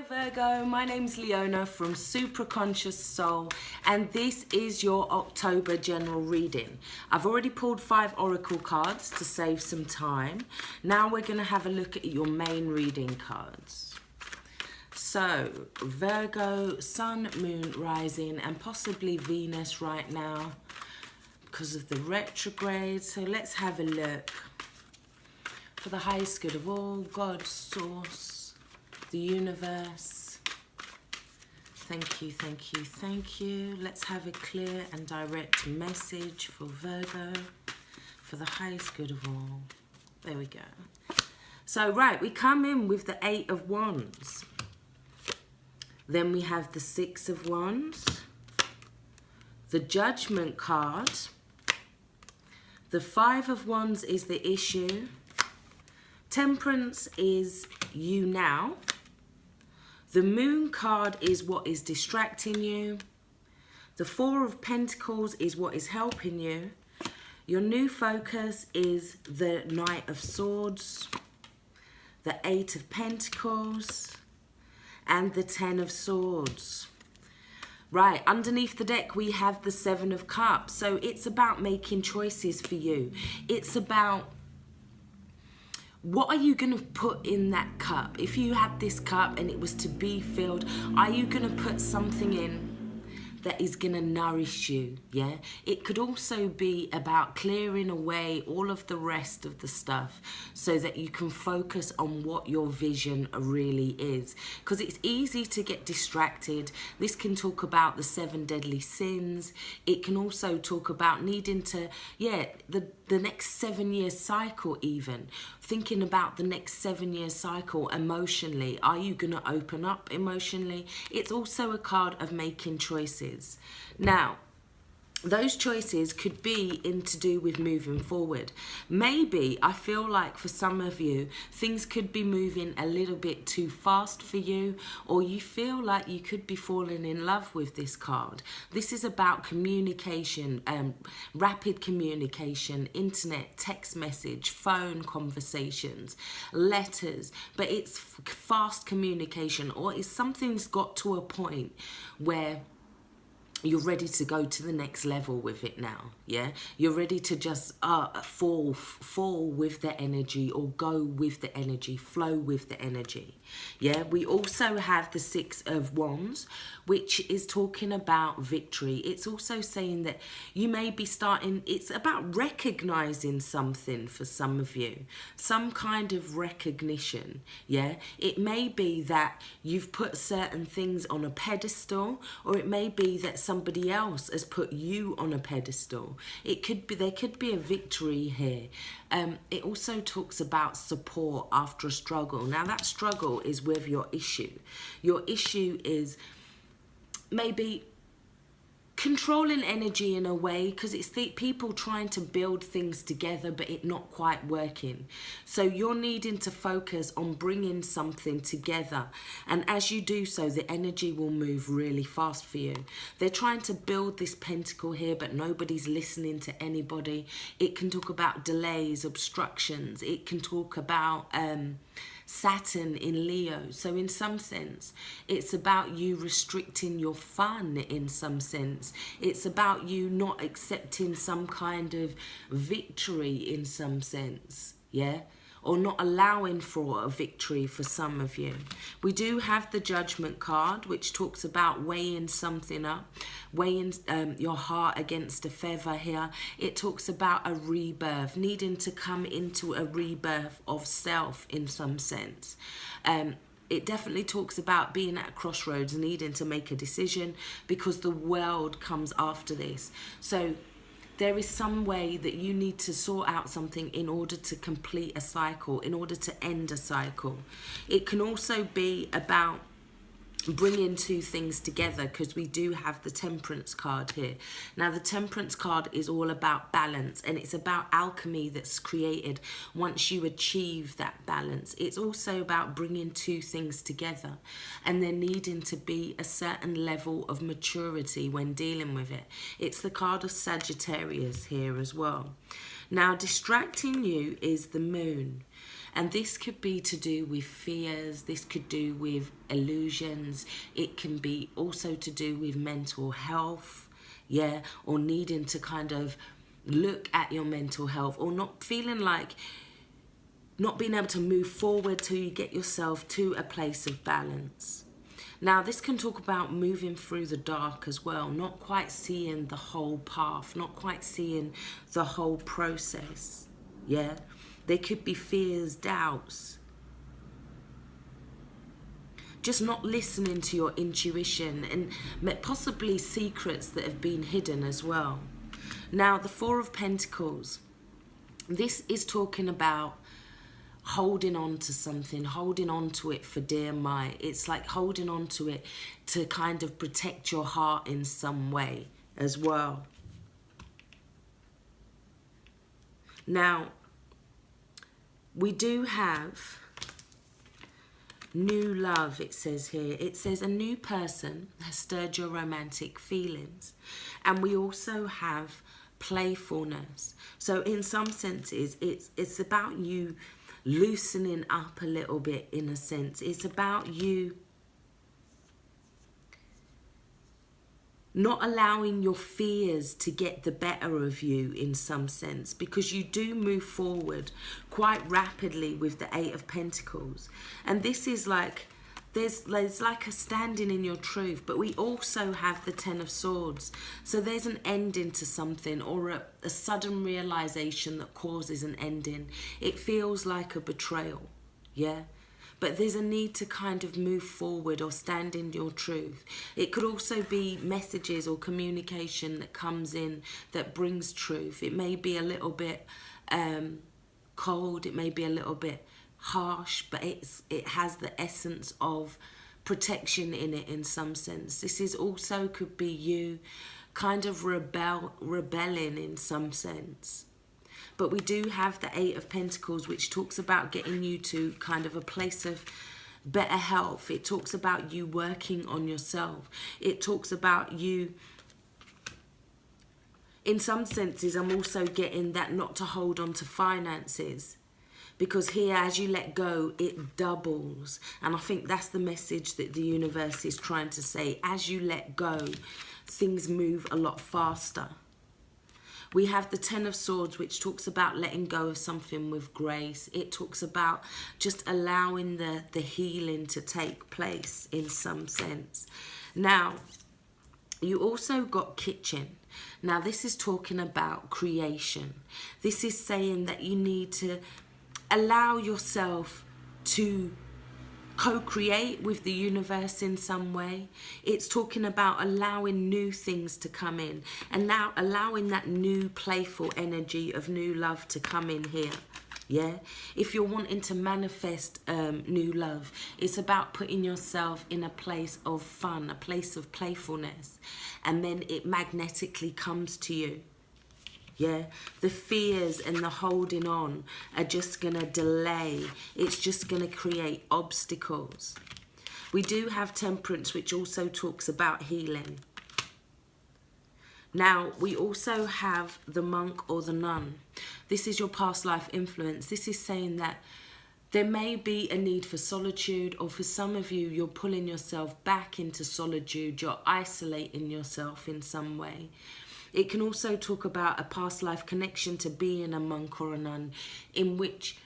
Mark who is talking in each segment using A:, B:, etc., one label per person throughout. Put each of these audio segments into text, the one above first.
A: Virgo, my name's Leona from Supra Conscioussoul, and this is your October general reading. I've already pulled 5 oracle cards to save some time. Now we're going to have a look at your main reading cards. So, Virgo, Sun, Moon, Rising, and possibly Venus right now because of the retrograde. So let's have a look. For the highest good of all, God, Source, the universe. Thank you, thank you, thank you. Let's have a clear and direct message for Virgo, for the highest good of all. There we go. So, right, we come in with the 8 of Wands. Then we have the 6 of Wands, the Judgment card. The 5 of Wands is the issue. Temperance is you now. The Moon card is what is distracting you. The 4 of Pentacles is what is helping you. Your new focus is the Knight of Swords, the 8 of Pentacles, and the 10 of Swords. Right, underneath the deck we have the 7 of Cups. So it's about making choices for you. It's about, what are you going to put in that cup? If you had this cup and it was to be filled, are you going to put something in that is going to nourish you? Yeah, it could also be about clearing away all of the rest of the stuff so that you can focus on what your vision really is, because it's easy to get distracted. This can talk about the 7 deadly sins. It can also talk about needing to, the next 7-year cycle, even thinking about the next 7-year cycle emotionally. Are you going to open up emotionally? It's also a card of making choices. Now, those choices could be to do with moving forward. Maybe, I feel like for some of you, things could be moving a little bit too fast for you, or you feel like you could be falling in love with this card. This is about communication, rapid communication, internet, text message, phone conversations, letters, but it's fast communication, or it's something's got to a point where you're ready to go to the next level with it now, yeah? You're ready to just fall with the energy, or go with the energy, flow with the energy, yeah? We also have the 6 of Wands, which is talking about victory. It's also saying that you may be starting, it's about recognizing something for some of you, some kind of recognition, yeah? It may be that you've put certain things on a pedestal, or it may be that somebody else has put you on a pedestal. It could be, there could be a victory here. It also talks about support after a struggle. Now that struggle is with your issue. Your issue is maybe controlling energy in a way, because it's the people trying to build things together but it not quite working. So you're needing to focus on bringing something together, and as you do so, the energy will move really fast for you. They're trying to build this pentacle here, but nobody's listening to anybody. It can talk about delays, obstructions. It can talk about Saturn in Leo. So in some sense, it's about you restricting your fun in some sense. It's about you not accepting some kind of victory in some sense, yeah? Or not allowing for a victory for some of you. We do have the Judgment card, which talks about weighing something up, weighing your heart against a feather here. It talks about a rebirth, needing to come into a rebirth of self in some sense. It definitely talks about being at a crossroads, needing to make a decision, because the world comes after this. So there is some way that you need to sort out something in order to complete a cycle, in order to end a cycle. It can also be about bringing 2 things together, because we do have the Temperance card here. Now the Temperance card is all about balance, and it's about alchemy that's created once you achieve that balance. It's also about bringing 2 things together, and there needing to be a certain level of maturity when dealing with it. It's the card of Sagittarius here as well. Now distracting you is the Moon. And this could be to do with fears, this could do with illusions, it can be also to do with mental health, yeah, or needing to kind of look at your mental health, or not feeling like, not being able to move forward till you get yourself to a place of balance. Now, this can talk about moving through the dark as well, not quite seeing the whole path, not quite seeing the whole process, yeah? There could be fears, doubts, just not listening to your intuition, and possibly secrets that have been hidden as well. Now, the Four of Pentacles, this is talking about holding on to something, holding on to it for dear might. It's like holding on to it to kind of protect your heart in some way as well. Now, we do have new love, it says here. It says a new person has stirred your romantic feelings. And we also have playfulness. So in some senses, it's about you loosening up a little bit, in a sense. It's about you not allowing your fears to get the better of you in some sense, because you do move forward quite rapidly with the Eight of Pentacles. And this is like, there's like a standing in your truth, but we also have the Ten of Swords. So there's an ending to something, or a sudden realization that causes an ending. It feels like a betrayal, yeah? But there's a need to kind of move forward or stand in your truth. It could also be messages or communication that comes in that brings truth. It may be a little bit cold, it may be a little bit harsh, but it has the essence of protection in it in some sense. This is also could be you kind of rebelling in some sense. But we do have the Eight of Pentacles, which talks about getting you to kind of a place of better health. It talks about you working on yourself. It talks about you, in some senses, I'm also getting that not to hold on to finances. Because here, as you let go, it doubles. And I think that's the message that the universe is trying to say. As you let go, things move a lot faster. We have the Ten of Swords, which talks about letting go of something with grace. It talks about just allowing the healing to take place in some sense. Now, you also got Kitchen. Now, this is talking about creation. This is saying that you need to allow yourself to co-create with the universe in some way. It's talking about allowing new things to come in, and now allowing that new playful energy of new love to come in here. Yeah, if you're wanting to manifest new love, it's about putting yourself in a place of fun, a place of playfulness, and then it magnetically comes to you. Yeah, the fears and the holding on are just going to delay. It's just going to create obstacles. We do have Temperance, which also talks about healing. Now, we also have the Monk or the Nun. This is your past life influence. This is saying that there may be a need for solitude, or for some of you, you're pulling yourself back into solitude. You're isolating yourself in some way. It can also talk about a past life connection to being a monk or a nun, in which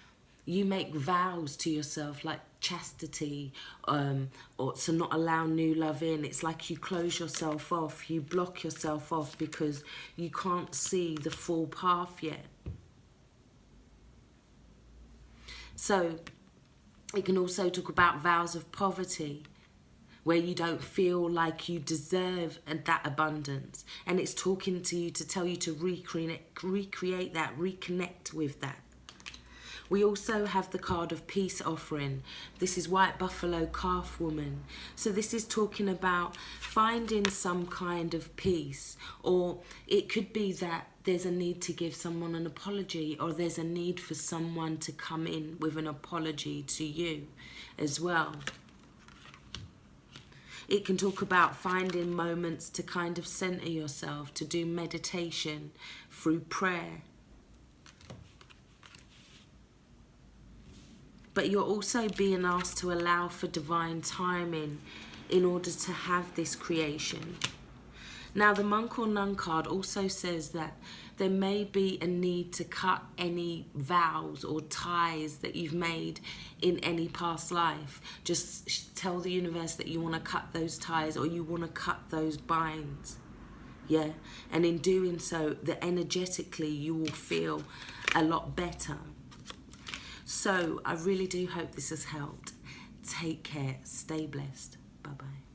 A: you make vows to yourself, like chastity, or to not allow new love in. It's like you close yourself off, you block yourself off because you can't see the full path yet. So it can also talk about vows of poverty, where you don't feel like you deserve that abundance. And it's talking to you to tell you to recreate that, reconnect with that. We also have the card of peace offering. This is White Buffalo Calf Woman. So this is talking about finding some kind of peace, or it could be that there's a need to give someone an apology, or there's a need for someone to come in with an apology to you as well. It can talk about finding moments to kind of center yourself, to do meditation through prayer. but you're also being asked to allow for divine timing in order to have this creation. Now, the Monk or Nun card also says that there may be a need to cut any vows or ties that you've made in any past life. Just tell the universe that you want to cut those ties or you want to cut those binds. Yeah, and in doing so, that energetically you will feel a lot better. So I really do hope this has helped. Take care. Stay blessed. Bye-bye.